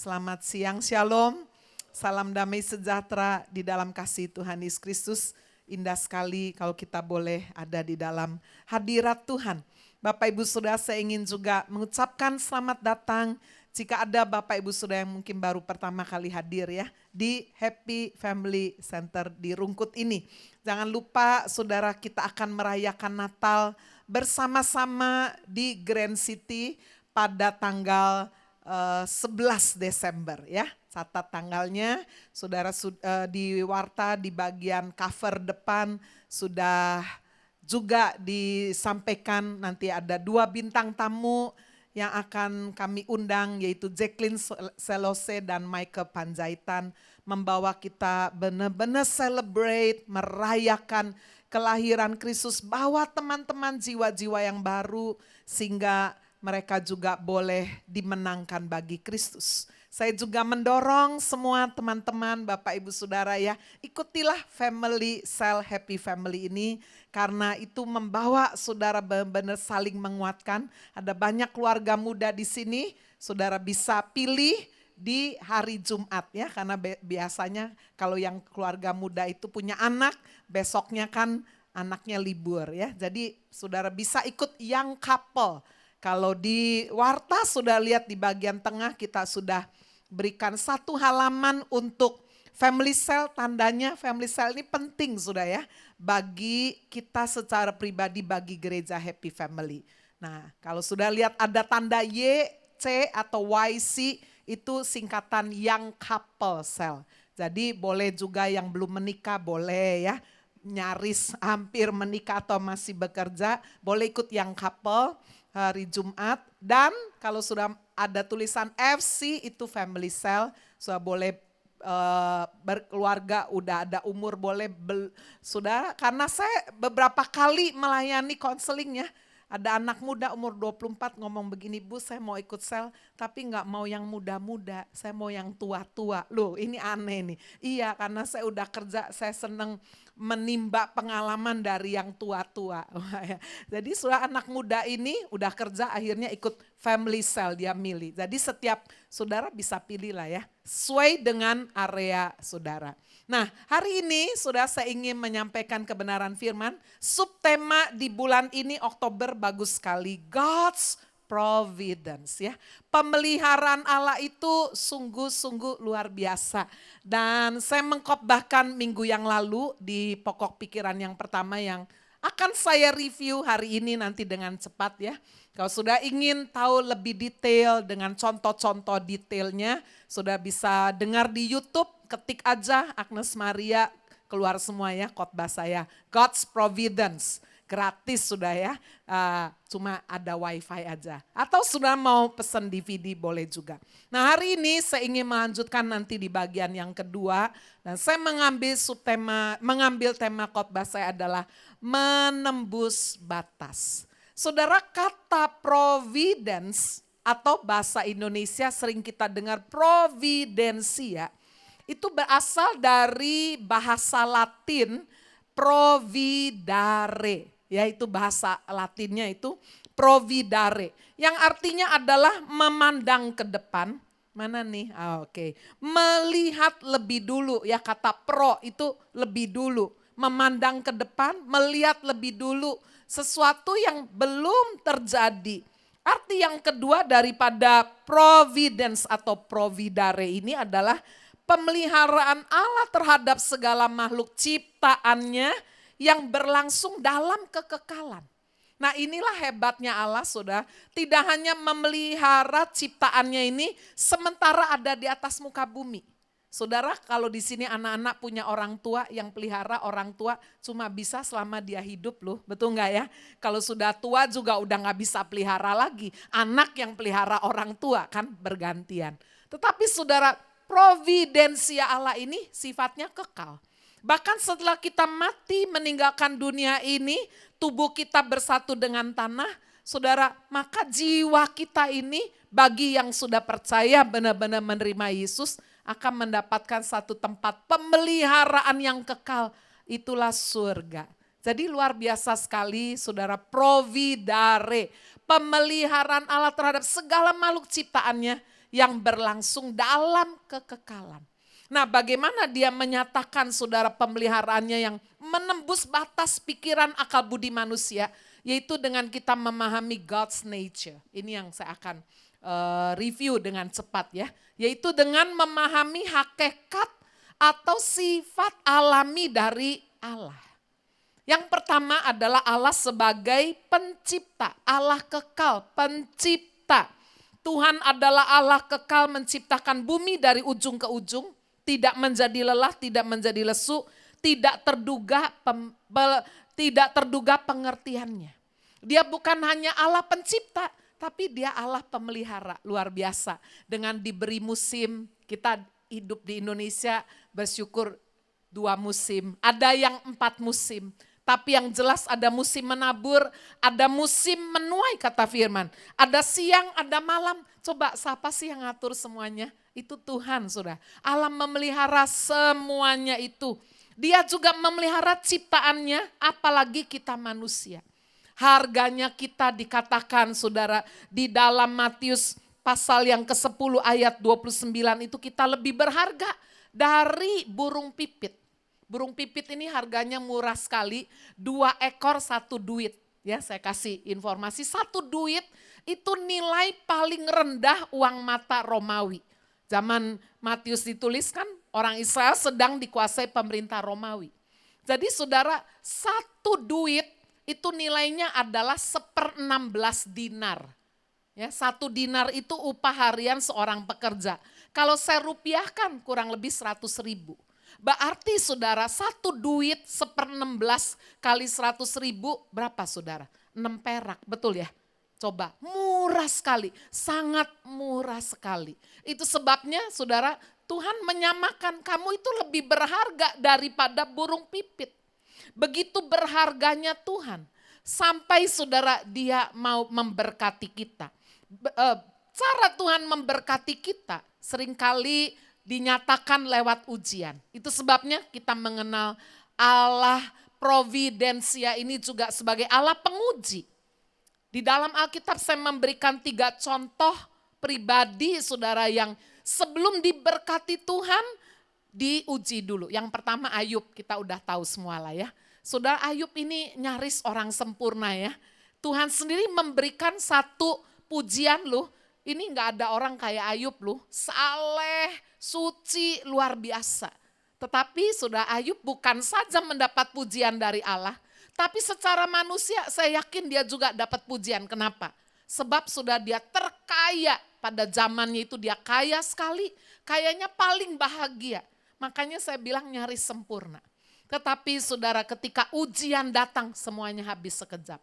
Selamat siang, shalom. Salam damai sejahtera di dalam kasih Tuhan Yesus Kristus. Indah sekali kalau kita boleh ada di dalam hadirat Tuhan. Bapak Ibu Saudara, saya ingin juga mengucapkan selamat datang. Jika ada Bapak Ibu Saudara yang mungkin baru pertama kali hadir ya di Happy Family Center di Rungkut ini. Jangan lupa saudara, kita akan merayakan Natal bersama-sama di Grand City pada tanggal 11 Desember ya. Catat tanggalnya, saudara di warta di bagian cover depan sudah juga disampaikan nanti ada 2 bintang tamu yang akan kami undang, yaitu Jacqueline Selose dan Michael Panjaitan, membawa kita benar-benar celebrate, merayakan kelahiran Kristus, bawa teman-teman jiwa-jiwa yang baru sehingga mereka juga boleh dimenangkan bagi Kristus. Saya juga mendorong semua teman-teman, Bapak Ibu Saudara ya, ikutilah Family Cell Happy Family ini karena itu membawa saudara benar-benar saling menguatkan. Ada banyak keluarga muda di sini, saudara bisa pilih di hari Jumat ya, karena biasanya kalau yang keluarga muda itu punya anak, besoknya kan anaknya libur ya. Jadi saudara bisa ikut young couple. Kalau di warta sudah lihat di bagian tengah kita sudah berikan 1 halaman untuk family cell, tandanya family cell ini penting sudah ya bagi kita secara pribadi, bagi gereja Happy Family. Nah kalau sudah lihat ada tanda Y, C atau YC itu singkatan Young Couple Cell. Jadi boleh juga yang belum menikah boleh ya, nyaris hampir menikah atau masih bekerja boleh ikut Young Couple hari Jumat. Dan kalau sudah ada tulisan FC itu family cell, sudah boleh berkeluarga, udah ada umur boleh sudah. Karena saya beberapa kali melayani konseling ya, ada anak muda umur 24 ngomong begini, Bu saya mau ikut sel tapi gak mau yang muda-muda, saya mau yang tua-tua. Loh ini aneh nih. Iya karena saya udah kerja, saya seneng menimba pengalaman dari yang tua-tua. Jadi sudah anak muda ini udah kerja akhirnya ikut family cell, dia milih. Jadi setiap saudara bisa pilih lah ya, sesuai dengan area saudara. Nah hari ini sudah saya ingin menyampaikan kebenaran firman. Subtema di bulan ini Oktober bagus sekali, God's Providence ya. Pemeliharaan Allah itu sungguh-sungguh luar biasa. Dan saya mengkhotbahkan minggu yang lalu di pokok pikiran yang pertama yang akan saya review hari ini nanti dengan cepat ya. Kalau sudah ingin tahu lebih detail dengan contoh-contoh detailnya, sudah bisa dengar di YouTube, ketik aja Agnes Maria, keluar semua ya khotbah saya. God's Providence. Gratis sudah ya, cuma ada wifi aja. Atau sudah mau pesan DVD boleh juga. Nah hari ini saya ingin melanjutkan nanti di bagian yang kedua. Dan saya mengambil tema khotbah saya adalah menembus batas. Saudara, kata providence atau bahasa Indonesia sering kita dengar providensia. Itu berasal dari bahasa Latin providare. Yaitu bahasa Latinnya itu providare. Yang artinya adalah memandang ke depan. Mana nih? Oke. Melihat lebih dulu ya, kata pro itu lebih dulu. Memandang ke depan, melihat lebih dulu sesuatu yang belum terjadi. Arti yang kedua daripada providence atau providare ini adalah pemeliharaan Allah terhadap segala makhluk ciptaannya yang berlangsung dalam kekekalan. Nah inilah hebatnya Allah saudara, tidak hanya memelihara ciptaannya ini sementara ada di atas muka bumi. Saudara kalau di sini anak-anak punya orang tua yang pelihara, orang tua cuma bisa selama dia hidup loh, betul nggak ya? Kalau sudah tua juga udah nggak bisa pelihara lagi, anak yang pelihara orang tua kan bergantian. Tetapi saudara, providensia Allah ini sifatnya kekal. Bahkan setelah kita mati meninggalkan dunia ini, tubuh kita bersatu dengan tanah, saudara, maka jiwa kita ini bagi yang sudah percaya benar-benar menerima Yesus akan mendapatkan satu tempat pemeliharaan yang kekal, itulah surga. Jadi luar biasa sekali saudara, providare, pemeliharaan Allah terhadap segala makhluk ciptaannya yang berlangsung dalam kekekalan. Nah, bagaimana dia menyatakan saudara pemeliharaannya yang menembus batas pikiran akal budi manusia, yaitu dengan kita memahami God's nature. Ini yang saya akan review dengan cepat ya, yaitu dengan memahami hakikat atau sifat alami dari Allah. Yang pertama adalah Allah sebagai pencipta, Allah kekal, pencipta. Tuhan adalah Allah kekal menciptakan bumi dari ujung ke ujung, tidak menjadi lelah, tidak menjadi lesu, tidak terduga pengertiannya. Dia bukan hanya Allah pencipta, tapi dia Allah pemelihara, luar biasa. Dengan diberi musim, kita hidup di Indonesia bersyukur 2 musim, ada yang 4 musim. Tapi yang jelas ada musim menabur, ada musim menuai kata firman. Ada siang, ada malam. Coba siapa sih yang ngatur semuanya? Itu Tuhan sudah. Allah memelihara semuanya itu. Dia juga memelihara ciptaannya, apalagi kita manusia. Harganya kita dikatakan saudara di dalam Matius pasal yang ke-10 ayat 29 itu kita lebih berharga dari burung pipit. Burung pipit ini harganya murah sekali, 2 ekor 1 duit. Ya, saya kasih informasi, 1 duit itu nilai paling rendah uang mata Romawi. Zaman Matius dituliskan, orang Israel sedang dikuasai pemerintah Romawi. Jadi saudara, 1 duit itu nilainya adalah 1/16 dinar. Ya, 1 dinar itu upah harian seorang pekerja. Kalau saya rupiahkan kurang lebih 100.000. Berarti saudara 1 duit 1/16 kali 100.000 berapa saudara? 6 perak, betul ya? Coba, murah sekali, sangat murah sekali. Itu sebabnya saudara, Tuhan menyamakan kamu itu lebih berharga daripada burung pipit. Begitu berharganya Tuhan, sampai saudara dia mau memberkati kita. Cara Tuhan memberkati kita seringkali dinyatakan lewat ujian. Itu sebabnya kita mengenal Allah providensia ini juga sebagai Allah penguji. Di dalam Alkitab saya memberikan 3 contoh pribadi saudara yang sebelum diberkati Tuhan diuji dulu. Yang pertama Ayub, kita udah tahu semua lah ya. Saudara Ayub ini nyaris orang sempurna ya. Tuhan sendiri memberikan 1 pujian loh. Ini gak ada orang kayak Ayub loh, saleh, suci, luar biasa. Tetapi sudah Ayub bukan saja mendapat pujian dari Allah, tapi secara manusia saya yakin dia juga dapat pujian. Kenapa? Sebab sudah dia terkaya, pada zamannya itu dia kaya sekali, kayaknya paling bahagia. Makanya saya bilang nyaris sempurna. Tetapi saudara ketika ujian datang semuanya habis sekejap.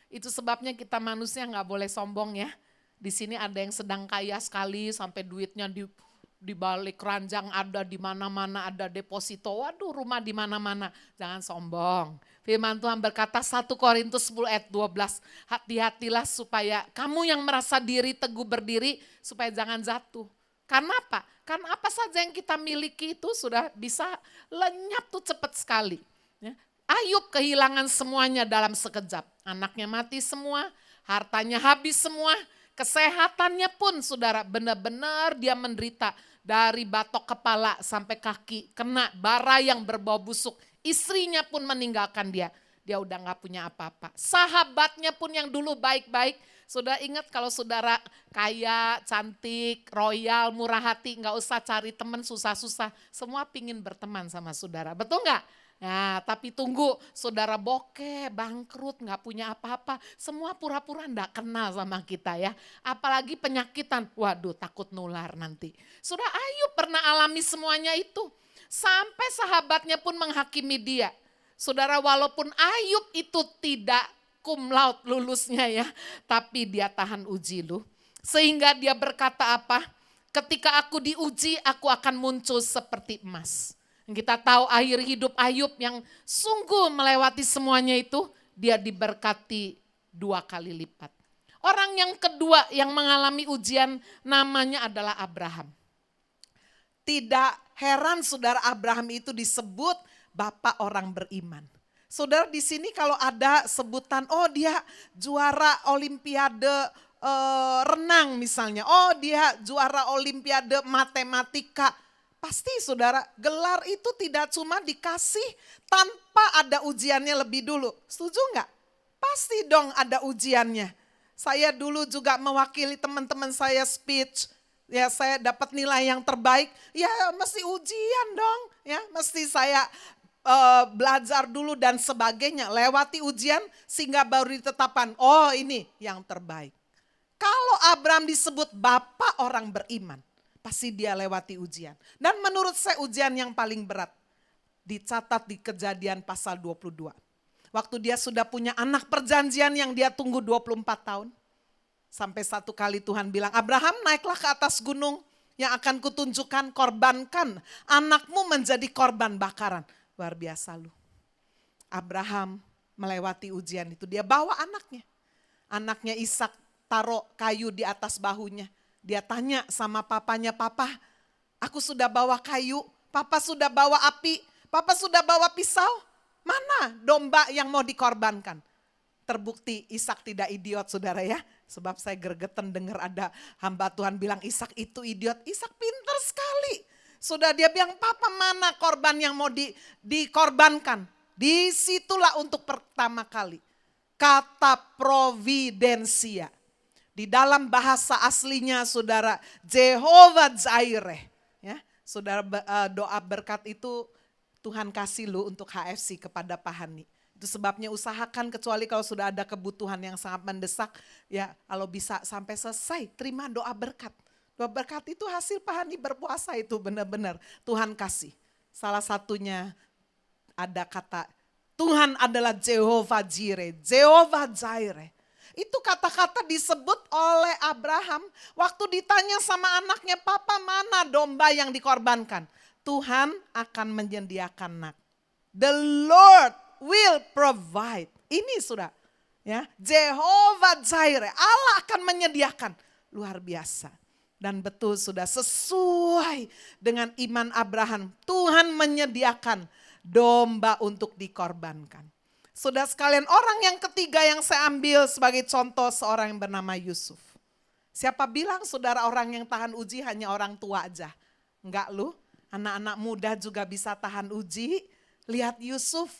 Itu sebabnya kita manusia gak boleh sombong ya. Di sini ada yang sedang kaya sekali sampai duitnya di balik keranjang ada di mana-mana, ada deposito. Waduh, rumah di mana-mana. Jangan sombong. Firman Tuhan berkata 1 Korintus 10 ayat 12. Hati-hatilah supaya kamu yang merasa diri teguh berdiri supaya jangan jatuh. Karena apa? Karena apa saja yang kita miliki itu sudah bisa lenyap tuh cepat sekali. Ya. Ayub kehilangan semuanya dalam sekejap. Anaknya mati semua, hartanya habis semua. Kesehatannya pun saudara benar-benar dia menderita dari batok kepala sampai kaki kena bara yang berbau busuk. Istrinya pun meninggalkan dia. Dia udah gak punya apa-apa. Sahabatnya pun yang dulu baik-baik. Sudah ingat kalau saudara kaya, cantik, royal, murah hati, gak usah cari teman susah-susah. Semua pingin berteman sama saudara, betul gak? Nah, tapi tunggu, saudara bokeh, bangkrut, gak punya apa-apa. Semua pura-pura gak kenal sama kita ya. Apalagi penyakitan, waduh takut nular nanti. Sudah Ayub pernah alami semuanya itu. Sampai sahabatnya pun menghakimi dia. Saudara walaupun Ayub itu tidak cum laude lulusnya ya. Tapi dia tahan uji loh. Sehingga dia berkata apa? Ketika aku diuji aku akan muncul seperti emas. Kita tahu akhir hidup Ayub yang sungguh melewati semuanya itu, dia diberkati 2 kali lipat. Orang yang kedua yang mengalami ujian namanya adalah Abraham. Tidak heran saudara Abraham itu disebut bapak orang beriman. Saudara di sini kalau ada sebutan, oh dia juara olimpiade renang misalnya. Oh dia juara olimpiade matematika. Pasti saudara, gelar itu tidak cuma dikasih tanpa ada ujiannya lebih dulu. Setuju nggak? Pasti dong ada ujiannya. Saya dulu juga mewakili teman-teman saya speech. Ya saya dapat nilai yang terbaik. Ya mesti ujian dong. Ya mesti saya belajar dulu dan sebagainya. Lewati ujian sehingga baru ditetapkan. Oh ini yang terbaik. Kalau Abraham disebut bapak orang beriman. Pasti dia lewati ujian. Dan menurut saya ujian yang paling berat dicatat di Kejadian pasal 22. Waktu dia sudah punya anak perjanjian yang dia tunggu 24 tahun. Sampai satu kali Tuhan bilang, Abraham naiklah ke atas gunung yang akan kutunjukkan, korbankan anakmu menjadi korban bakaran. Luar biasa lu. Abraham melewati ujian itu, dia bawa anaknya. Anaknya Ishak taruh kayu di atas bahunya. Dia tanya sama papanya, papa aku sudah bawa kayu, papa sudah bawa api, papa sudah bawa pisau, mana domba yang mau dikorbankan? Terbukti Ishak tidak idiot saudara ya. Sebab saya gregetan dengar ada hamba Tuhan bilang Ishak itu idiot. Ishak pintar sekali. Sudah dia bilang papa mana korban yang mau dikorbankan. Disitulah untuk pertama kali kata providensia. Di dalam bahasa aslinya saudara, Jehovah Jireh. Ya, saudara doa berkat itu Tuhan kasih lu untuk HFC kepada Pak Hani. Itu sebabnya usahakan kecuali kalau sudah ada kebutuhan yang sangat mendesak. Ya kalau bisa sampai selesai terima doa berkat. Doa berkat itu hasil Pak Hani berpuasa itu benar-benar Tuhan kasih. Salah satunya ada kata Tuhan adalah Jehovah Jireh, Jehovah Jireh. Itu kata-kata disebut oleh Abraham waktu ditanya sama anaknya, papa mana domba yang dikorbankan? Tuhan akan menyediakan nak. The Lord will provide. Ini sudah ya, Jehovah Jireh, Allah akan menyediakan. Luar biasa. Dan betul sudah sesuai dengan iman Abraham. Tuhan menyediakan domba untuk dikorbankan. Saudara sekalian, orang yang ketiga yang saya ambil sebagai contoh seorang yang bernama Yusuf. Siapa bilang saudara orang yang tahan uji hanya orang tua aja? Enggak lu, anak-anak muda juga bisa tahan uji. Lihat Yusuf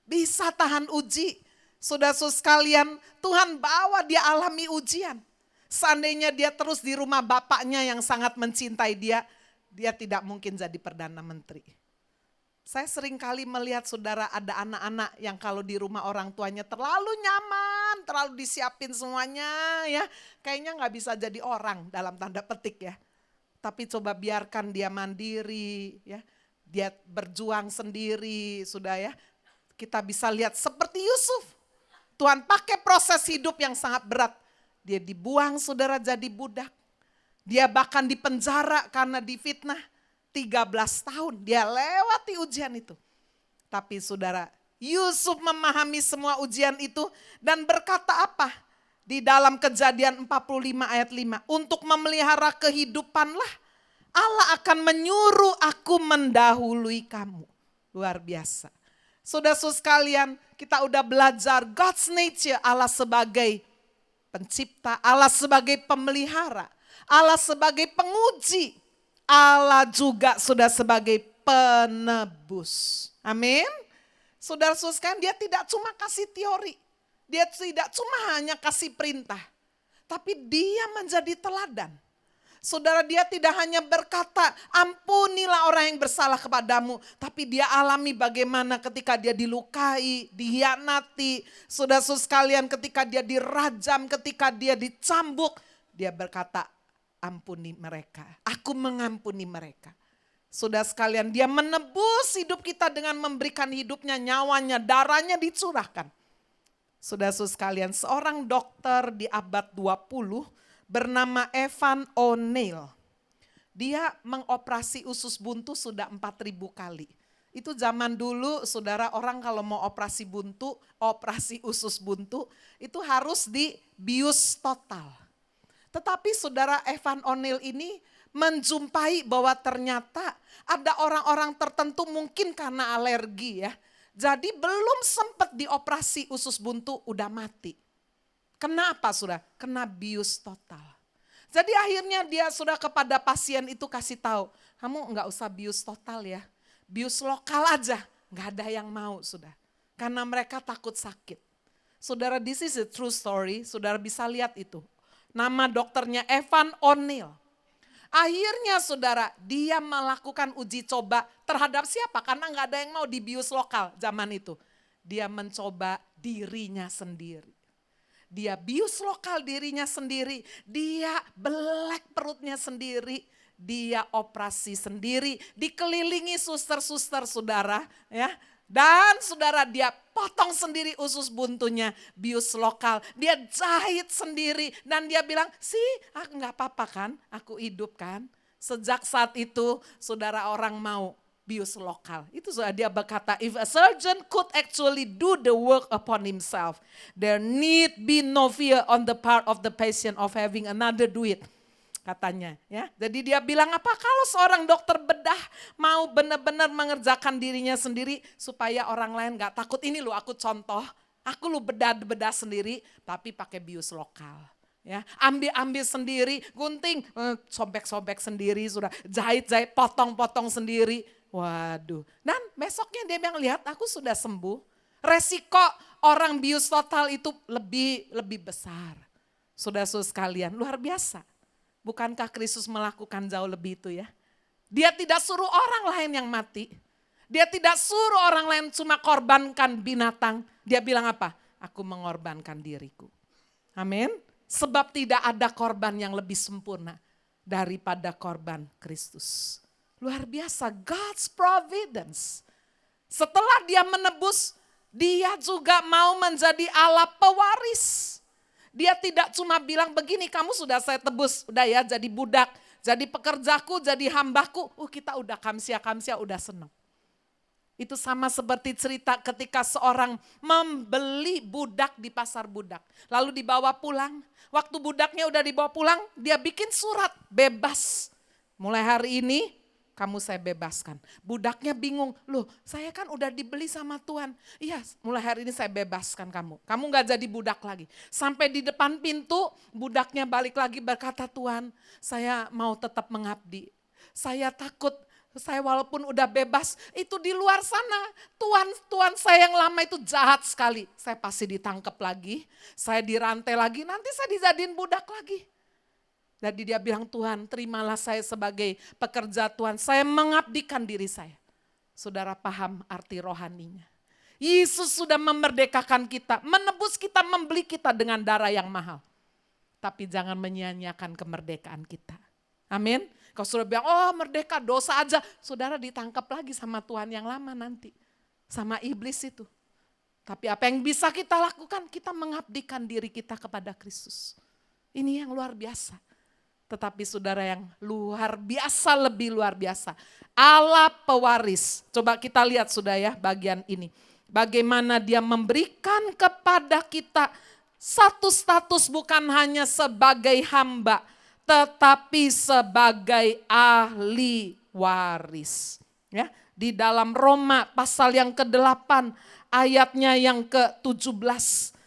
bisa tahan uji. Saudara sekalian, Tuhan bawa dia alami ujian. Seandainya dia terus di rumah bapaknya yang sangat mencintai dia tidak mungkin jadi Perdana Menteri. Saya sering kali melihat saudara ada anak-anak yang kalau di rumah orang tuanya terlalu nyaman, terlalu disiapin semuanya ya. Kayaknya gak bisa jadi orang dalam tanda petik ya. Tapi coba biarkan dia mandiri ya. Dia berjuang sendiri sudah ya. Kita bisa lihat seperti Yusuf. Tuhan pakai proses hidup yang sangat berat. Dia dibuang saudara jadi budak. Dia bahkan dipenjara karena difitnah. 13 tahun dia lewati ujian itu. Tapi saudara, Yusuf memahami semua ujian itu dan berkata apa? Di dalam Kejadian 45 ayat 5. Untuk memelihara kehidupanlah Allah akan menyuruh aku mendahului kamu. Luar biasa. Saudara-saudara sekalian, kita udah belajar God's nature, Allah sebagai pencipta, Allah sebagai pemelihara, Allah sebagai penguji. Allah juga sudah sebagai penebus. Amin. Saudara-saudara sekalian, dia tidak cuma kasih teori. Dia tidak cuma hanya kasih perintah. Tapi dia menjadi teladan. Saudara, dia tidak hanya berkata, ampunilah orang yang bersalah kepadamu. Tapi dia alami bagaimana ketika dia dilukai, dihianati. Saudara-saudara sekalian, ketika dia dirajam, ketika dia dicambuk. Dia berkata, ampuni mereka, aku mengampuni mereka. Saudara sekalian, dia menebus hidup kita dengan memberikan hidupnya, nyawanya, darahnya dicurahkan. Saudara-saudara sekalian, seorang dokter di abad 20 bernama Evan O'Neill. Dia mengoperasi usus buntu sudah 4.000 kali. Itu zaman dulu saudara, orang kalau mau operasi buntu, operasi usus buntu itu harus dibius total. Tetapi saudara Evan O'Neill ini menjumpai bahwa ternyata ada orang-orang tertentu mungkin karena alergi ya. Jadi belum sempat dioperasi usus buntu udah mati. Kenapa sudah? Kena bius total. Jadi akhirnya dia sudah kepada pasien itu kasih tahu, kamu nggak usah bius total ya, bius lokal aja. Nggak ada yang mau sudah, karena mereka takut sakit. Saudara, this is a true story, saudara bisa lihat itu. Nama dokternya Evan O'Neill. Akhirnya saudara, dia melakukan uji coba terhadap siapa? Karena nggak ada yang mau dibius lokal zaman itu. Dia mencoba dirinya sendiri. Dia bius lokal dirinya sendiri, dia belek perutnya sendiri, dia operasi sendiri, dikelilingi suster-suster saudara, ya. Dan saudara, dia potong sendiri usus buntunya, bius lokal, dia jahit sendiri dan dia bilang, aku nggak apa-apa kan, aku hidup kan. Sejak saat itu saudara, orang mau bius lokal. Itu sudah dia berkata, if a surgeon could actually do the work upon himself, there need be no fear on the part of the patient of having another do it. Katanya ya. Jadi dia bilang apa, kalau seorang dokter bedah mau benar-benar mengerjakan dirinya sendiri supaya orang lain gak takut. Ini loh aku contoh, aku lu bedah sendiri tapi pakai bius lokal. Ya, ambil sendiri, gunting, sobek-sobek sendiri, sudah jahit-jahit, potong-potong sendiri. Waduh, dan besoknya dia bilang, lihat aku sudah sembuh. Resiko orang bius total itu lebih besar. Saudara-saudara sekalian, luar biasa. Bukankah Kristus melakukan jauh lebih itu ya? Dia tidak suruh orang lain yang mati. Dia tidak suruh orang lain cuma korbankan binatang. Dia bilang apa? Aku mengorbankan diriku. Amin. Sebab tidak ada korban yang lebih sempurna daripada korban Kristus. Luar biasa, God's providence. Setelah dia menebus, dia juga mau menjadi Allah pewaris. Dia tidak cuma bilang begini, kamu sudah saya tebus, udah ya jadi budak, jadi pekerjaku, jadi hambaku. Kita udah kamsia, udah senang. Itu sama seperti cerita ketika seorang membeli budak di pasar budak. Lalu dibawa pulang, waktu budaknya udah dibawa pulang, dia bikin surat bebas. Mulai hari ini kamu saya bebaskan. Budaknya bingung, loh saya kan udah dibeli sama Tuhan. Iya, mulai hari ini saya bebaskan kamu. Kamu gak jadi budak lagi. Sampai di depan pintu, budaknya balik lagi berkata, Tuhan saya mau tetap mengabdi. Saya takut, saya walaupun udah bebas, itu di luar sana. Tuhan saya yang lama itu jahat sekali. Saya pasti ditangkap lagi, saya dirantai lagi, nanti saya dijadiin budak lagi. Jadi dia bilang, Tuhan terimalah saya sebagai pekerja Tuhan. Saya mengabdikan diri saya. Saudara paham arti rohaninya. Yesus sudah memerdekakan kita, menebus kita, membeli kita dengan darah yang mahal. Tapi jangan menyia-nyiakan kemerdekaan kita. Amin. Kalau sudah bilang, oh merdeka dosa aja. Saudara ditangkap lagi sama Tuhan yang lama nanti. Sama iblis itu. Tapi apa yang bisa kita lakukan? Kita mengabdikan diri kita kepada Kristus. Ini yang luar biasa. Tetapi saudara yang luar biasa, lebih luar biasa. Allah pewaris. Coba kita lihat sudah ya bagian ini. Bagaimana dia memberikan kepada kita satu status bukan hanya sebagai hamba. Tetapi sebagai ahli waris. Ya, di dalam Roma pasal yang ke-8 ayatnya yang ke-17.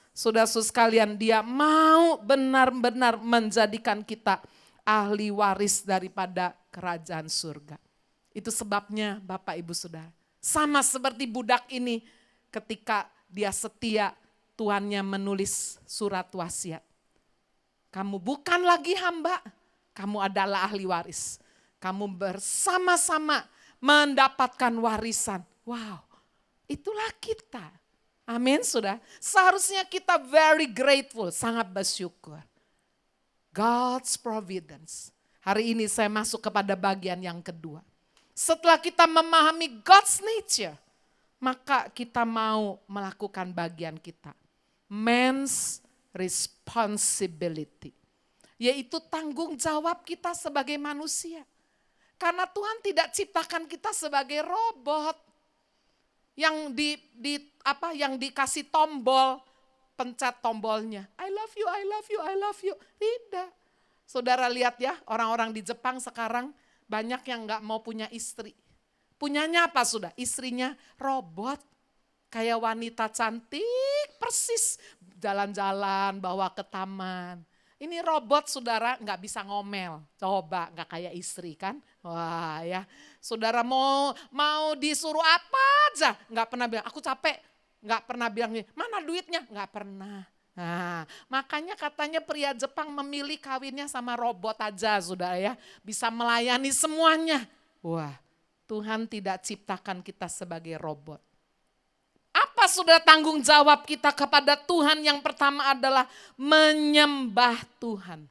Saudara-saudara sekalian, dia mau benar-benar menjadikan kita ahli waris daripada kerajaan surga. Itu sebabnya Bapak Ibu Saudara, sama seperti budak ini ketika dia setia, tuannya menulis surat wasiat. Kamu bukan lagi hamba, kamu adalah ahli waris. Kamu bersama-sama mendapatkan warisan. Wow, itulah kita. Amin Saudara. Seharusnya kita very grateful, sangat bersyukur. God's providence. Hari ini saya masuk kepada bagian yang kedua. Setelah kita memahami God's nature, maka kita mau melakukan bagian kita. Man's responsibility. Yaitu tanggung jawab kita sebagai manusia. Karena Tuhan tidak ciptakan kita sebagai robot. Yang yang dikasih tombol. Pencet tombolnya, I love you, I love you, I love you. Tidak. Saudara lihat ya, orang-orang di Jepang sekarang banyak yang gak mau punya istri. Punyanya apa sudah? Istrinya robot. Kayak wanita cantik, persis. jalan-jalan, bawa ke taman. Ini robot saudara nggak bisa ngomel, coba nggak kayak istri kan. Wah ya, saudara mau disuruh apa aja, nggak pernah bilang aku capek, nggak pernah bilang mana duitnya, nggak pernah. Nah, makanya katanya pria Jepang memilih kawinnya sama robot aja saudara ya, bisa melayani semuanya. Wah, Tuhan tidak ciptakan kita sebagai robot. Apa sudah tanggung jawab kita kepada Tuhan? Yang pertama adalah menyembah Tuhan.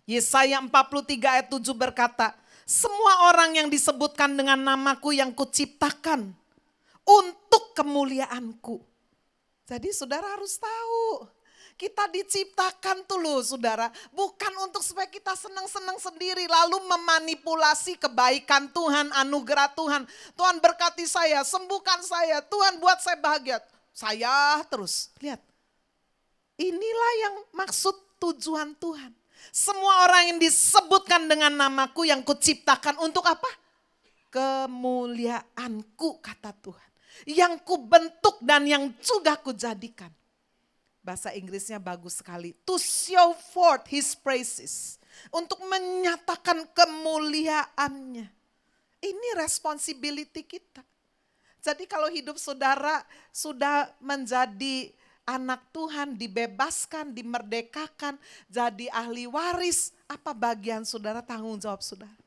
Yesaya 43 ayat 7 berkata, semua orang yang disebutkan dengan namaku yang kuciptakan untuk kemuliaanku. Jadi saudara harus tahu, kita diciptakan tuh loh saudara, bukan untuk supaya kita senang-senang sendiri lalu memanipulasi kebaikan Tuhan, anugerah Tuhan. Tuhan berkati saya, sembuhkan saya, Tuhan buat saya bahagia. Saya terus, lihat. Inilah yang maksud tujuan Tuhan. Semua orang yang disebutkan dengan namaku yang kuciptakan untuk apa? Kemuliaanku kata Tuhan. Yang kubentuk dan yang juga kujadikan. Bahasa Inggrisnya bagus sekali. To show forth his praises. Untuk menyatakan kemuliaannya. Ini responsibility kita. Jadi kalau hidup saudara sudah menjadi anak Tuhan, dibebaskan, dimerdekakan, jadi ahli waris. Apa bagian saudara, tanggung jawab saudara?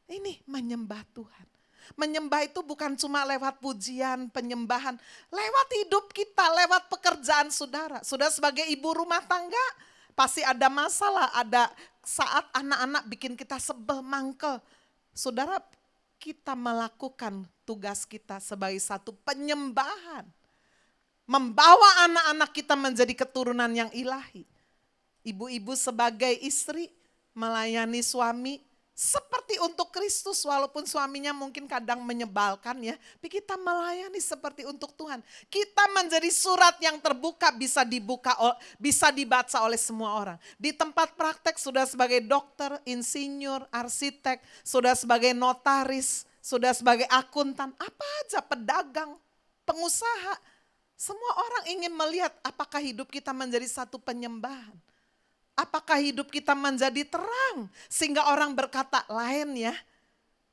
Ini menyembah Tuhan. Menyembah itu bukan cuma lewat pujian, penyembahan. Lewat hidup kita, lewat pekerjaan saudara. Saudara sebagai ibu rumah tangga, pasti ada masalah. Ada saat anak-anak bikin kita sebel, mangkel. Saudara, kita melakukan tugas kita sebagai satu penyembahan. Membawa anak-anak kita menjadi keturunan yang ilahi. Ibu-ibu sebagai istri melayani suami seperti untuk Kristus, walaupun suaminya mungkin kadang menyebalkan ya, tapi kita melayani seperti untuk Tuhan. Kita menjadi surat yang terbuka, bisa dibaca oleh semua orang. Di tempat praktek sudah sebagai dokter, insinyur, arsitek, sudah sebagai notaris, sudah sebagai akuntan, apa aja, pedagang, pengusaha. Semua orang ingin melihat apakah hidup kita menjadi satu penyembahan. Apakah hidup kita menjadi terang sehingga orang berkata lain ya.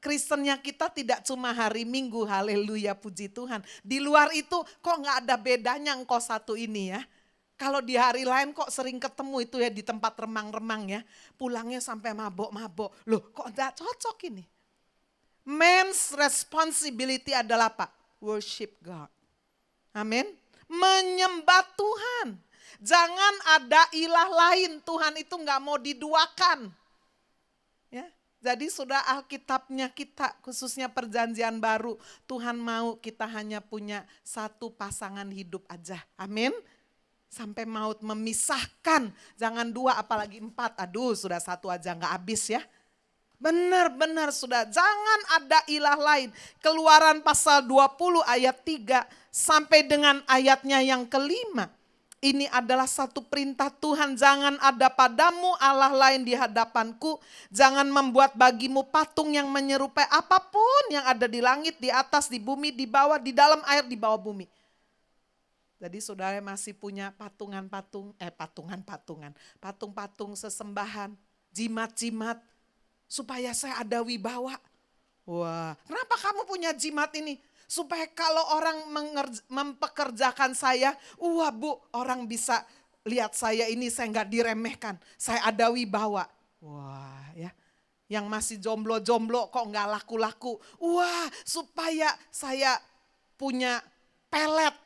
Kristennya kita tidak cuma hari Minggu, haleluya puji Tuhan. Di luar itu kok gak ada bedanya engkau satu ini ya. Kalau di hari lain kok sering ketemu itu ya di tempat remang-remang ya. Pulangnya sampai mabok-mabok. Loh kok gak cocok ini. Man's responsibility adalah apa? Worship God. Amin. Menyembah Tuhan. Jangan ada ilah lain, Tuhan itu gak mau diduakan. Ya, jadi sudah Alkitabnya kita, khususnya perjanjian baru, Tuhan mau kita hanya punya satu pasangan hidup aja. Amin. Sampai maut memisahkan, jangan dua apalagi empat, aduh sudah satu aja gak habis ya. Benar-benar sudah, jangan ada ilah lain. Keluaran pasal 20 ayat 3 sampai dengan ayatnya yang kelima. Ini adalah satu perintah Tuhan, jangan ada padamu Allah lain di hadapanku. Jangan membuat bagimu patung yang menyerupai apapun yang ada di langit, di atas, di bumi, di bawah, di dalam air, di bawah bumi. Jadi saudara masih punya patung-patung sesembahan, jimat-jimat, supaya saya ada wibawa. Wah, kenapa kamu punya jimat ini? Supaya kalau orang mempekerjakan saya, wah bu, orang bisa lihat saya ini, saya nggak diremehkan, saya ada wibawa. Wah ya, yang masih jomblo-jomblo kok nggak laku-laku. Wah, supaya saya punya pelet,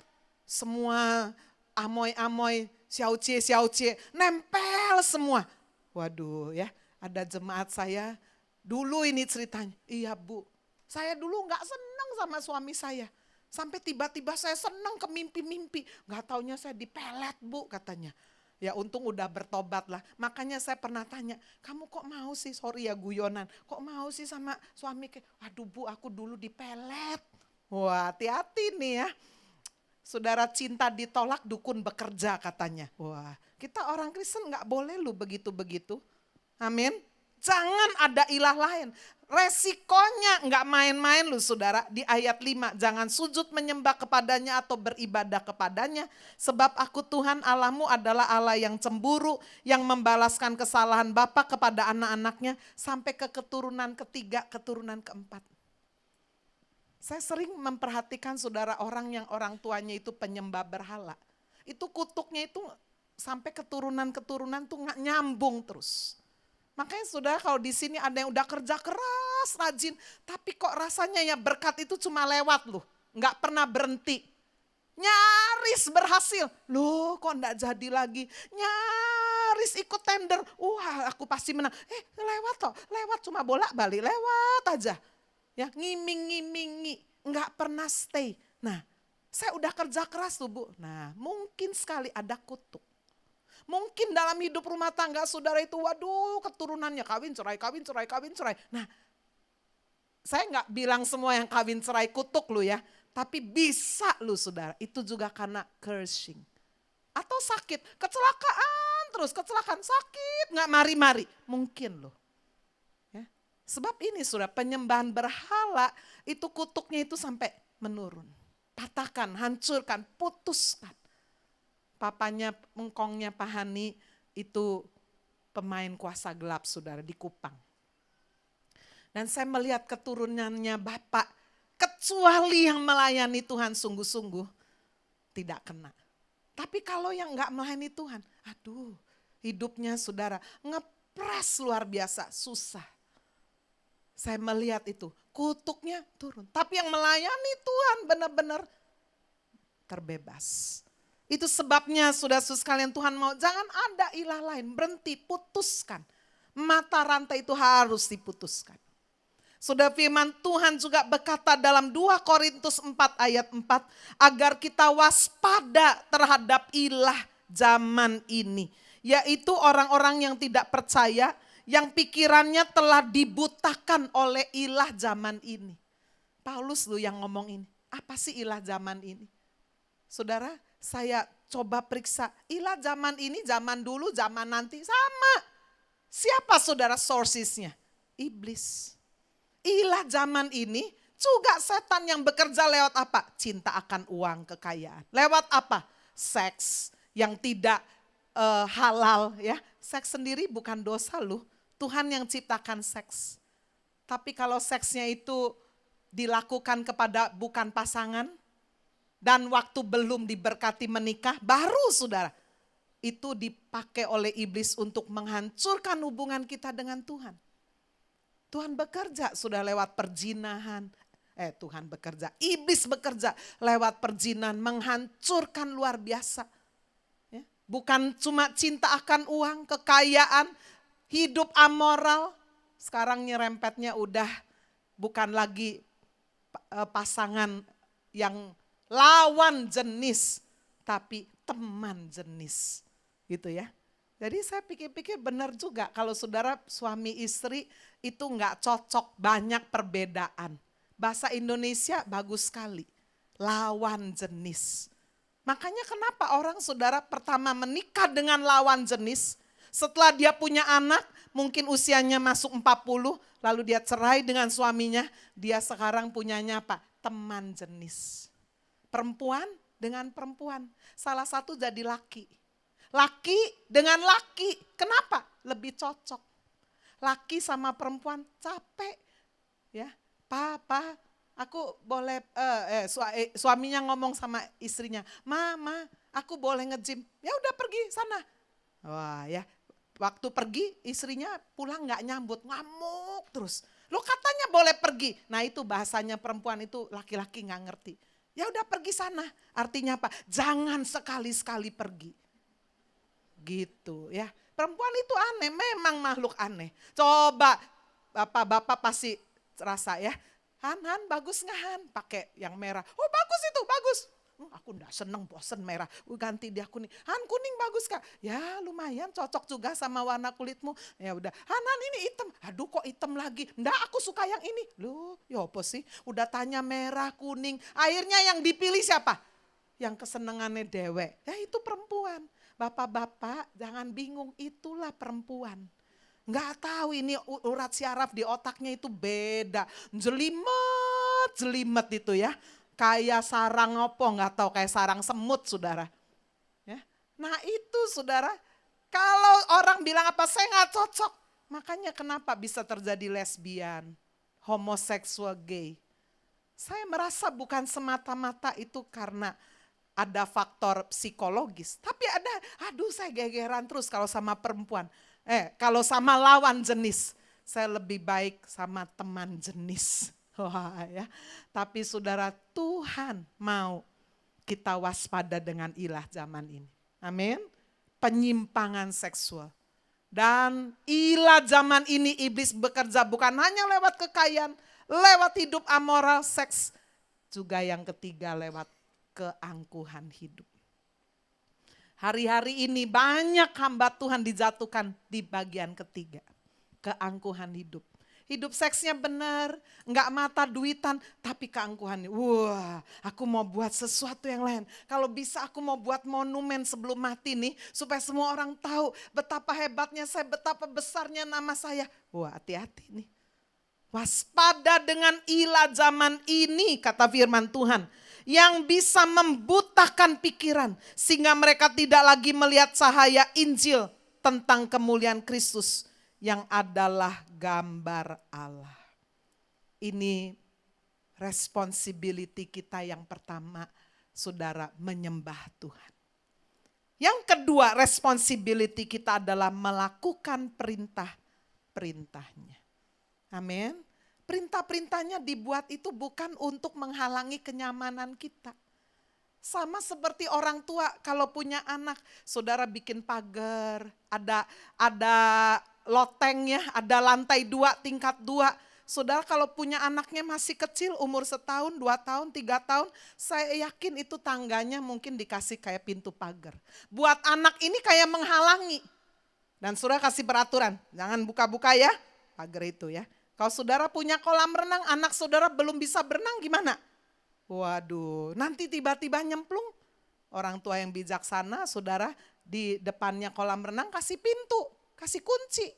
semua amoy-amoy, xiao-cie, nempel semua. Waduh ya, ada jemaat saya, dulu ini ceritanya, iya bu, saya dulu nggak senang sama suami saya. Sampai tiba-tiba saya senang ke mimpi-mimpi. Gak taunya saya dipelet bu katanya. Ya untung udah bertobat lah. Makanya saya pernah tanya, kamu kok mau sih, sorry ya guyonan. Kok mau sih sama suami? Aduh bu, aku dulu dipelet. Wah hati-hati nih ya. Saudara, cinta ditolak, dukun bekerja katanya. Wah kita orang Kristen gak boleh lu begitu-begitu. Amin. Jangan ada ilah lain. Resikonya nggak main-main loh saudara. Di ayat 5, jangan sujud menyembah kepadanya atau beribadah kepadanya. Sebab aku Tuhan Allahmu adalah Allah yang cemburu, yang membalaskan kesalahan bapa kepada anak-anaknya sampai ke keturunan ketiga, keturunan keempat. Saya sering memperhatikan saudara orang yang orang tuanya itu penyembah berhala. Itu kutuknya itu sampai keturunan-keturunan tuh nggak nyambung terus. Makanya saudara kalau di sini ada yang udah kerja keras, rajin, tapi kok rasanya ya berkat itu cuma lewat loh, nggak pernah berhenti. Nyaris berhasil, loh kok nggak jadi lagi. Nyaris ikut tender, wah aku pasti menang. Lewat toh, lewat cuma bolak-balik, lewat aja. Ya ngiming-ngimingi, nggak pernah stay. Nah, saya udah kerja keras tuh Bu. Nah, mungkin sekali ada kutuk. Mungkin dalam hidup rumah tangga saudara itu, waduh keturunannya kawin cerai, kawin cerai, kawin cerai. Nah, saya nggak bilang semua yang kawin cerai kutuk lu ya. Tapi bisa lu saudara, itu juga karena cursing. Atau sakit, kecelakaan terus, kecelakaan sakit, nggak mari-mari. Mungkin loh. Ya. Sebab ini saudara, penyembahan berhala itu kutuknya itu sampai menurun. Patahkan, hancurkan, putuskan. Papanya, engkongnya Pak Hani itu pemain kuasa gelap saudara di Kupang. Dan saya melihat keturunannya Bapak, kecuali yang melayani Tuhan sungguh-sungguh tidak kena. Tapi kalau yang enggak melayani Tuhan, aduh hidupnya saudara ngepres luar biasa, susah. Saya melihat itu, kutuknya turun. Tapi yang melayani Tuhan benar-benar terbebas. Itu sebabnya saudara-saudara sekalian Tuhan mau jangan ada ilah lain. Berhenti, putuskan. Mata rantai itu harus diputuskan. Saudara firman Tuhan juga berkata dalam 2 Korintus 4 ayat 4. Agar kita waspada terhadap ilah zaman ini. Yaitu orang-orang yang tidak percaya. Yang pikirannya telah dibutakan oleh ilah zaman ini. Paulus loh yang ngomong ini. Apa sih ilah zaman ini? Saudara, saya coba periksa, ilah zaman ini, zaman dulu, zaman nanti sama. Siapa saudara sourcesnya? Iblis. Ilah zaman ini juga setan yang bekerja lewat apa? Cinta akan uang, kekayaan. Lewat apa? Seks yang tidak halal ya. Seks sendiri bukan dosa loh. Tuhan yang ciptakan seks. Tapi kalau seksnya itu dilakukan kepada bukan pasangan, dan waktu belum diberkati menikah, baru saudara. Itu dipakai oleh iblis untuk menghancurkan hubungan kita dengan Tuhan. Tuhan bekerja sudah lewat perzinahan. Tuhan bekerja, iblis bekerja lewat perzinahan, menghancurkan luar biasa. Ya, bukan cuma cinta akan uang, kekayaan, hidup amoral. Sekarang nyerempetnya udah bukan lagi pasangan yang lawan jenis, tapi teman jenis, gitu ya. Jadi saya pikir-pikir benar juga kalau saudara suami istri itu nggak cocok, banyak perbedaan. Bahasa Indonesia bagus sekali, lawan jenis. Makanya kenapa orang saudara pertama menikah dengan lawan jenis, setelah dia punya anak, mungkin usianya masuk 40, lalu dia cerai dengan suaminya, dia sekarang punyanya apa? Teman jenis. Perempuan dengan perempuan. Salah satu jadi laki. Laki dengan laki. Kenapa? Lebih cocok. Laki sama perempuan capek. Ya, Papa, aku boleh suaminya ngomong sama istrinya, Mama, aku boleh nge-gym. Ya udah pergi sana. Wah, ya. Waktu pergi istrinya pulang nggak nyambut, ngamuk terus. Lo katanya boleh pergi. Nah, itu bahasanya perempuan itu laki-laki nggak ngerti. Ya udah pergi sana. Artinya apa? Jangan sekali-sekali pergi. Gitu ya. Perempuan itu aneh, memang makhluk aneh. Coba bapak-bapak pasti rasa ya. Han, bagus nggak Han? Pakai yang merah. Oh bagus itu, bagus. Aku enggak seneng, bosen merah. Ganti dia kuning. Han, kuning bagus Kak. Ya lumayan cocok juga sama warna kulitmu. Ya udah. Han, ini hitam. Aduh kok hitam lagi. Enggak, aku suka yang ini. Loh, ya apa sih? Udah tanya merah, kuning. Akhirnya yang dipilih siapa? Yang kesenengannya dewek. Ya itu perempuan. Bapak-bapak jangan bingung, itulah perempuan. Nggak tahu ini urat syaraf di otaknya itu beda. Jelimet itu ya. Kayak sarang apa nggak tahu, kayak sarang semut saudara. Ya. Nah itu saudara, kalau orang bilang apa saya nggak cocok. Makanya kenapa bisa terjadi lesbian, homoseksual, gay. Saya merasa bukan semata-mata itu karena ada faktor psikologis. Tapi ada, aduh saya gegeran terus kalau sama perempuan. Kalau sama lawan jenis, saya lebih baik sama teman jenis. Wah ya. Tapi saudara, Tuhan mau kita waspada dengan ilah zaman ini. Amin. Penyimpangan seksual. Dan ilah zaman ini iblis bekerja bukan hanya lewat kekayaan, lewat hidup amoral, seks. Juga yang ketiga lewat keangkuhan hidup. Hari-hari ini banyak hamba Tuhan dijatuhkan di bagian ketiga. Keangkuhan hidup. Hidup seksnya benar, enggak mata duitan, tapi keangkuhan. Wah, aku mau buat sesuatu yang lain. Kalau bisa aku mau buat monumen sebelum mati nih, supaya semua orang tahu betapa hebatnya saya, betapa besarnya nama saya. Wah, hati-hati nih. Waspada dengan ilah zaman ini, kata firman Tuhan. Yang bisa membutakan pikiran sehingga mereka tidak lagi melihat cahaya Injil tentang kemuliaan Kristus yang adalah gambar Allah. Ini responsibility kita yang pertama, saudara, menyembah Tuhan. Yang kedua, responsibility kita adalah melakukan perintah-perintahnya. Amin. Perintah-perintahnya dibuat itu bukan untuk menghalangi kenyamanan kita. Sama seperti orang tua kalau punya anak, saudara bikin pagar, ada lotengnya, ada lantai 2, tingkat 2. Saudara kalau punya anaknya masih kecil, umur 1 tahun, 2 tahun, 3 tahun, saya yakin itu tangganya mungkin dikasih kayak pintu pagar. Buat anak ini kayak menghalangi. Dan saudara kasih peraturan, jangan buka-buka ya, pagar itu ya. Kalau saudara punya kolam renang, anak saudara belum bisa berenang gimana? Waduh, nanti tiba-tiba nyemplung. Orang tua yang bijaksana, saudara di depannya kolam renang kasih pintu, kasih kunci.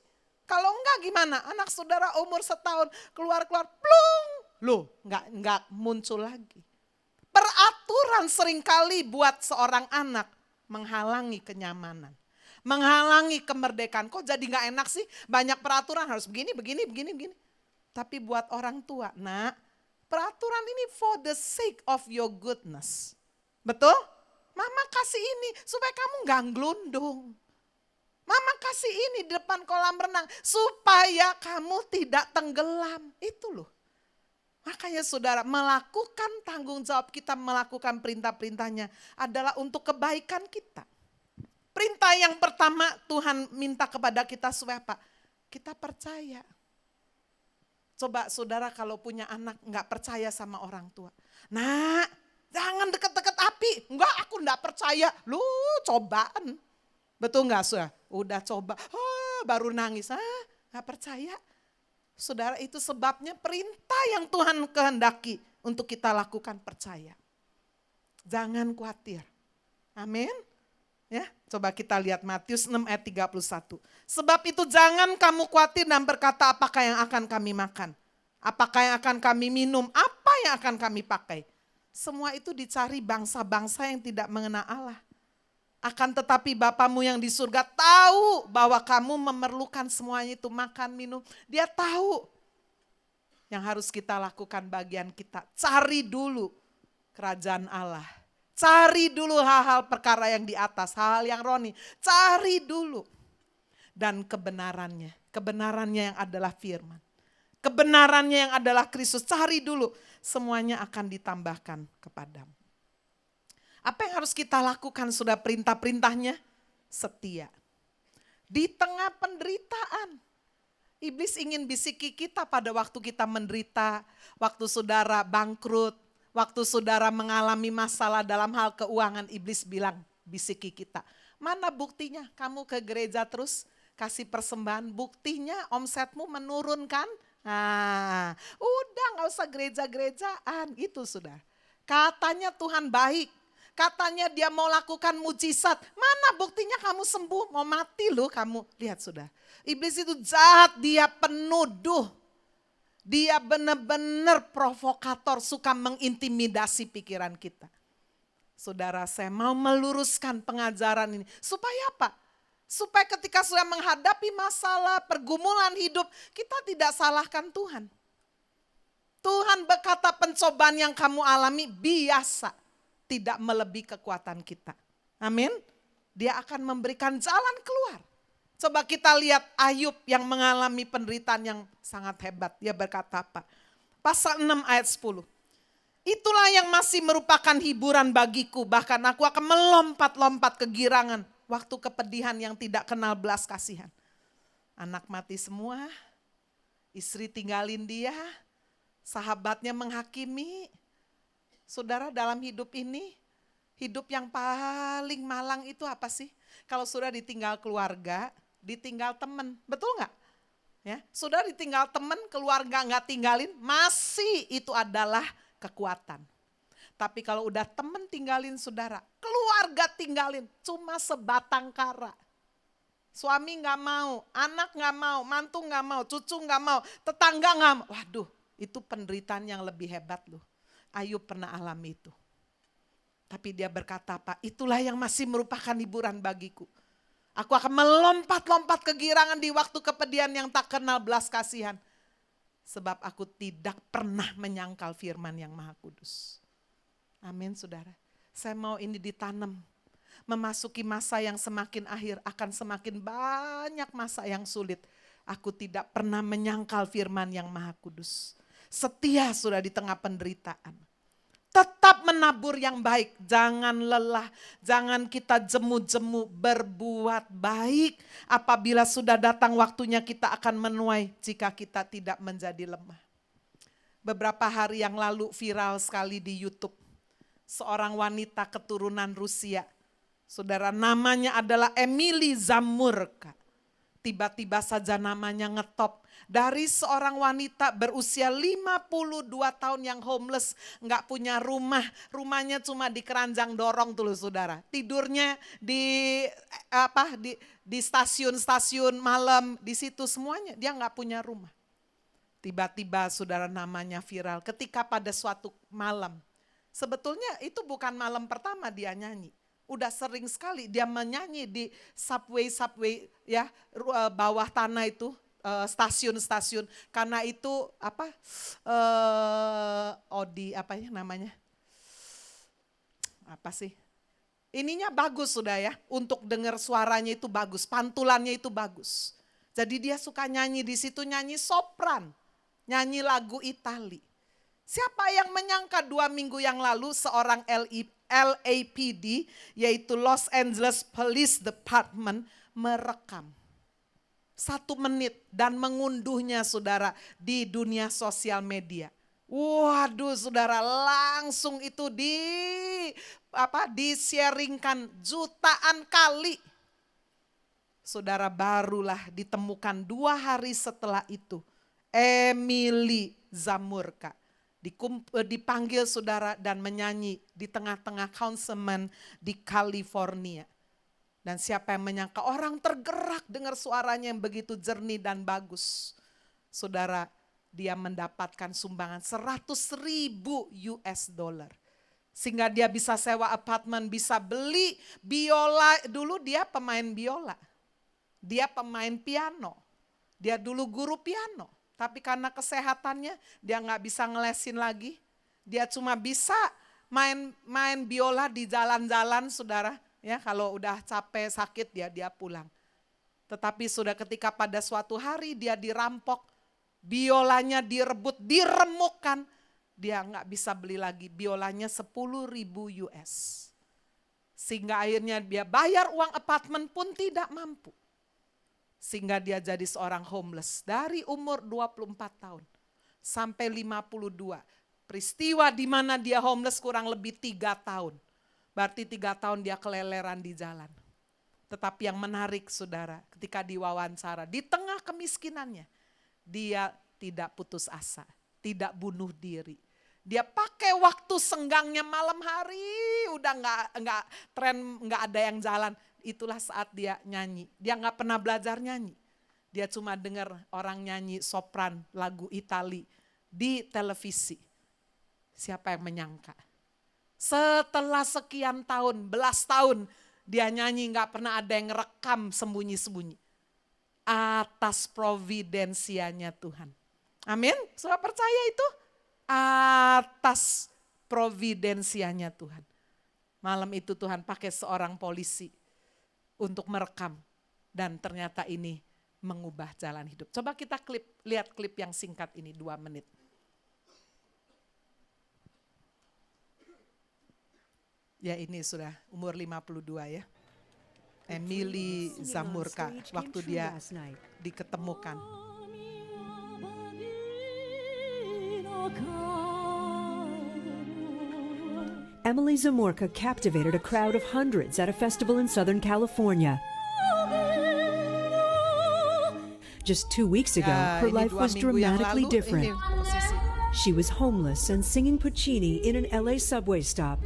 Kalau enggak gimana? Anak saudara umur 1 tahun keluar-keluar, plung. Loh, enggak muncul lagi. Peraturan seringkali buat seorang anak menghalangi kenyamanan. Menghalangi kemerdekaan. Kok jadi enggak enak sih? Banyak peraturan harus begini. Tapi buat orang tua, nak, peraturan ini for the sake of your goodness. Betul? Mama kasih ini supaya kamu gak gelundung. Mama kasih ini di depan kolam renang supaya kamu tidak tenggelam. Itu loh. Makanya saudara, melakukan tanggung jawab kita, melakukan perintah-perintahnya adalah untuk kebaikan kita. Perintah yang pertama Tuhan minta kepada kita supaya apa? Kita percaya. Coba saudara kalau punya anak gak percaya sama orang tua. Nah, jangan deket-deket api. Enggak, aku gak percaya. Lu cobaan. Betul gak saudara? Udah coba, baru nangis. Gak percaya. Saudara, itu sebabnya perintah yang Tuhan kehendaki untuk kita lakukan, percaya. Jangan khawatir. Amin. Ya, coba kita lihat Matius 6 ayat 31. Sebab itu jangan kamu khawatir dan berkata apakah yang akan kami makan. Apakah yang akan kami minum, apa yang akan kami pakai. Semua itu dicari bangsa-bangsa yang tidak mengenal Allah. Akan tetapi Bapamu yang di surga tahu bahwa kamu memerlukan semuanya itu, makan, minum. Dia tahu. Yang harus kita lakukan bagian kita, cari dulu kerajaan Allah. Cari dulu hal-hal perkara yang di atas, hal-hal yang rohani. Cari dulu. Dan kebenarannya yang adalah firman. Kebenarannya yang adalah Kristus, cari dulu. Semuanya akan ditambahkan kepadamu. Apa yang harus kita lakukan sudah perintah-perintahnya? Setia. Di tengah penderitaan. Iblis ingin bisiki kita pada waktu kita menderita, waktu saudara bangkrut, waktu saudara mengalami masalah dalam hal keuangan, iblis bilang, bisiki kita. Mana buktinya? Kamu ke gereja terus kasih persembahan, buktinya omsetmu menurun kan? Nah, udah gak usah gereja-gerejaan, itu sudah. Katanya Tuhan baik, katanya dia mau lakukan mujizat. Mana buktinya kamu sembuh, mau mati loh kamu. Lihat sudah, Iblis itu jahat, dia penuduh. Dia benar-benar provokator, suka mengintimidasi pikiran kita. Saudara, saya mau meluruskan pengajaran ini. Supaya apa? Supaya ketika sudah menghadapi masalah, pergumulan hidup, kita tidak salahkan Tuhan. Tuhan berkata pencobaan yang kamu alami biasa, tidak melebihi kekuatan kita. Amin. Dia akan memberikan jalan keluar. Coba kita lihat Ayub yang mengalami penderitaan yang sangat hebat. Dia berkata apa? Pasal 6 ayat 10. Itulah yang masih merupakan hiburan bagiku, bahkan aku akan melompat-lompat kegirangan waktu kepedihan yang tidak kenal belas kasihan. Anak mati semua, istri tinggalin dia, sahabatnya menghakimi. Saudara, dalam hidup ini, hidup yang paling malang itu apa sih? Kalau sudah ditinggal keluarga, ditinggal teman, betul nggak? Ya, sudah ditinggal teman, keluarga nggak tinggalin, masih itu adalah kekuatan. Tapi kalau udah teman tinggalin saudara, keluarga tinggalin, cuma sebatang kara. Suami nggak mau, anak nggak mau, mantu nggak mau, cucu nggak mau, tetangga nggak mau. Waduh, itu penderitaan yang lebih hebat loh. Ayub pernah alami itu. Tapi dia berkata apa? Itulah yang masih merupakan hiburan bagiku. Aku akan melompat-lompat kegirangan di waktu kepedihan yang tak kenal belas kasihan. Sebab aku tidak pernah menyangkal firman yang Maha Kudus. Amin saudara. Saya mau ini ditanam. Memasuki masa yang semakin akhir akan semakin banyak masa yang sulit. Aku tidak pernah menyangkal firman yang Maha Kudus. Setia sudah di tengah penderitaan. Tetap menabur yang baik, jangan lelah, jangan kita jemu-jemu, berbuat baik. Apabila sudah datang waktunya kita akan menuai jika kita tidak menjadi lemah. Beberapa hari yang lalu viral sekali di YouTube. Seorang wanita keturunan Rusia. Saudara, namanya adalah Emily Zamurka. Tiba-tiba saja namanya ngetop. Dari seorang wanita berusia 52 tahun yang homeless, nggak punya rumah, rumahnya cuma di keranjang dorong tuh saudara. Tidurnya di stasiun-stasiun malam, di situ semuanya, dia nggak punya rumah. Tiba-tiba saudara namanya viral ketika pada suatu malam. Sebetulnya itu bukan malam pertama dia nyanyi. Udah sering sekali dia menyanyi di subway ya, bawah tanah itu. Stasiun-stasiun, karena itu Odi namanya apa sih, ininya bagus sudah ya, untuk dengar suaranya itu bagus, pantulannya itu bagus. Jadi dia suka nyanyi di situ, nyanyi sopran, nyanyi lagu Itali. Siapa yang menyangka 2 minggu yang lalu seorang LAPD, yaitu Los Angeles Police Department, merekam 1 menit dan mengunduhnya saudara di dunia sosial media. Waduh saudara, langsung itu di-sharingkan jutaan kali. Saudara, barulah ditemukan 2 hari setelah itu Emily Zamurka dipanggil saudara dan menyanyi di tengah-tengah councilman di California. Dan siapa yang menyangka, orang tergerak dengar suaranya yang begitu jernih dan bagus. Saudara, dia mendapatkan sumbangan $100,000. Sehingga dia bisa sewa apartemen, bisa beli biola. Dulu dia pemain biola, dia pemain piano. Dia dulu guru piano. Tapi karena kesehatannya dia gak bisa ngelesin lagi. Dia cuma bisa main biola di jalan-jalan saudara. Ya, kalau udah capek sakit dia pulang. Tetapi sudah ketika pada suatu hari dia dirampok, biolanya direbut, diremukkan, dia nggak bisa beli lagi, biolanya $10,000. Sehingga akhirnya dia bayar uang apartemen pun tidak mampu. Sehingga dia jadi seorang homeless dari umur 24 tahun sampai 52. Peristiwa di mana dia homeless kurang lebih 3 tahun. Berarti 3 tahun dia keleleran di jalan. Tetapi yang menarik saudara, ketika diwawancara, di tengah kemiskinannya, dia tidak putus asa, tidak bunuh diri. Dia pakai waktu senggangnya malam hari, udah nggak ada yang jalan. Itulah saat dia nyanyi. Dia nggak pernah belajar nyanyi. Dia cuma dengar orang nyanyi sopran lagu Itali di televisi. Siapa yang menyangka? Setelah sekian tahun, belas tahun, dia nyanyi gak pernah ada yang rekam sembunyi-sembunyi. Atas providensianya Tuhan. Amin, saudara percaya itu? Atas providensianya Tuhan. Malam itu Tuhan pakai seorang polisi untuk merekam. Dan ternyata ini mengubah jalan hidup. Coba kita lihat klip yang singkat ini 2 menit. Ya ini sudah umur 52 ya. Emily Zamurka waktu dia diketemukan. Emily Zamorka captivated a crowd of hundreds at a festival in Southern California. Just 2 weeks ago, her life was dramatically different. She was homeless and singing Puccini in an LA subway stop.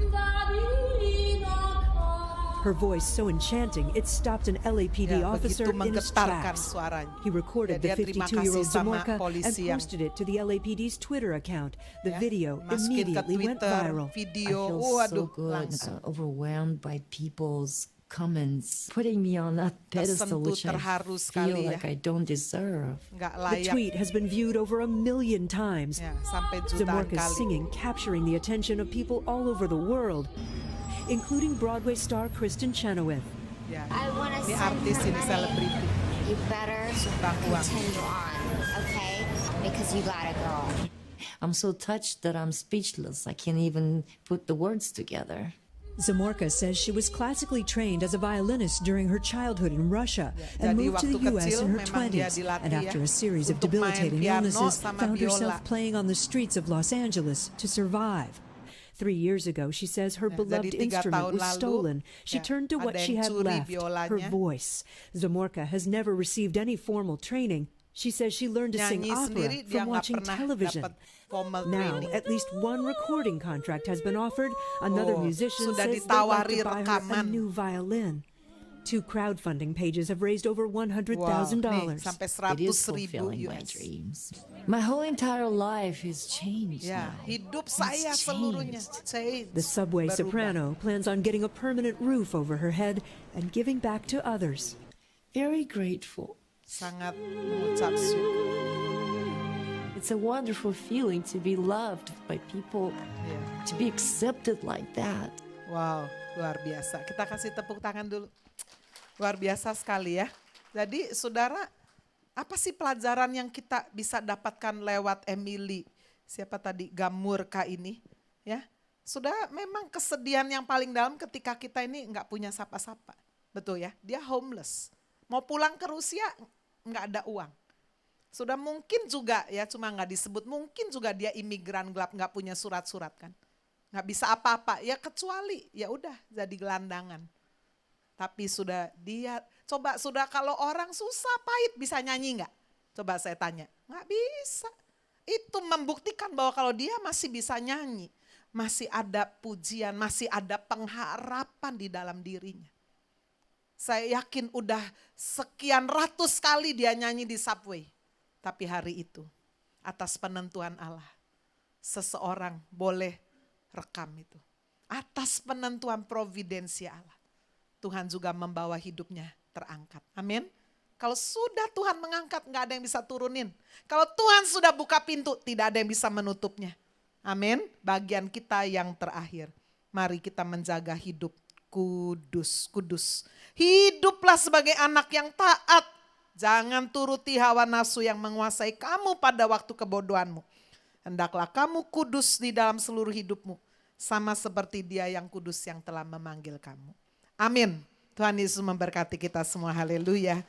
Her voice so enchanting, it stopped an LAPD officer in his tracks. He recorded the 52-year-old Zamorka and posted it to the LAPD's Twitter account. The video immediately went viral. I feel so good, overwhelmed by people's comments, putting me on that pedestal which I feel like I don't deserve. The tweet has been viewed over 1 million times. Zamorka's singing capturing the attention of people all over the world, including Broadway star Kristen Chenoweth. I want to send her money. You better continue on, okay? Because you got it, girl. I'm so touched that I'm speechless. I can't even put the words together. Zamorka says she was classically trained as a violinist during her childhood in Russia and moved to the U.S. in her 20s, and after a series of debilitating illnesses, found herself playing on the streets of Los Angeles to survive. 3 years ago, she says her beloved instrument was stolen. She turned to what she had left, her voice. Zamorka has never received any formal training. She says she learned to sing opera from watching television. Now, at least one recording contract has been offered. Another musician says they'd like to buy her a new violin. 2 crowdfunding pages have raised over $100,000. It is fulfilling my dreams. My whole entire life is changed now. Hidup saya seluruhnya changed. The subway soprano plans on getting a permanent roof over her head and giving back to others. Very grateful. Sangat mengucap syukur. It's a wonderful feeling to be loved by people, to be accepted like that. Wow, luar biasa. Kita kasih tepuk tangan dulu. Luar biasa sekali ya. Jadi saudara, apa sih pelajaran yang kita bisa dapatkan lewat Emily? Siapa tadi? Zamorka ini. Ya, sudah memang kesedihan yang paling dalam ketika kita ini nggak punya sapa-sapa. Betul ya, dia homeless. Mau pulang ke Rusia nggak ada uang. Sudah mungkin juga ya, cuma nggak disebut, mungkin juga dia imigran gelap, nggak punya surat-surat kan. Nggak bisa apa-apa, ya kecuali ya udah jadi gelandangan. Tapi sudah dia, coba sudah kalau orang susah pahit bisa nyanyi nggak? Coba saya tanya, nggak bisa. Itu membuktikan bahwa kalau dia masih bisa nyanyi, masih ada pujian, masih ada pengharapan di dalam dirinya. Saya yakin udah sekian ratus kali dia nyanyi di subway. Tapi hari itu atas penentuan Allah, seseorang boleh rekam itu. Atas penentuan providensi Allah, Tuhan juga membawa hidupnya terangkat. Amin. Kalau sudah Tuhan mengangkat, gak ada yang bisa turunin. Kalau Tuhan sudah buka pintu, tidak ada yang bisa menutupnya. Amin. Bagian kita yang terakhir, mari kita menjaga hidup kudus. Hiduplah sebagai anak yang taat. Jangan turuti hawa nafsu yang menguasai kamu pada waktu kebodohanmu. Hendaklah kamu kudus di dalam seluruh hidupmu. Sama seperti Dia yang kudus yang telah memanggil kamu. Amin. Tuhan Yesus memberkati kita semua. Haleluya.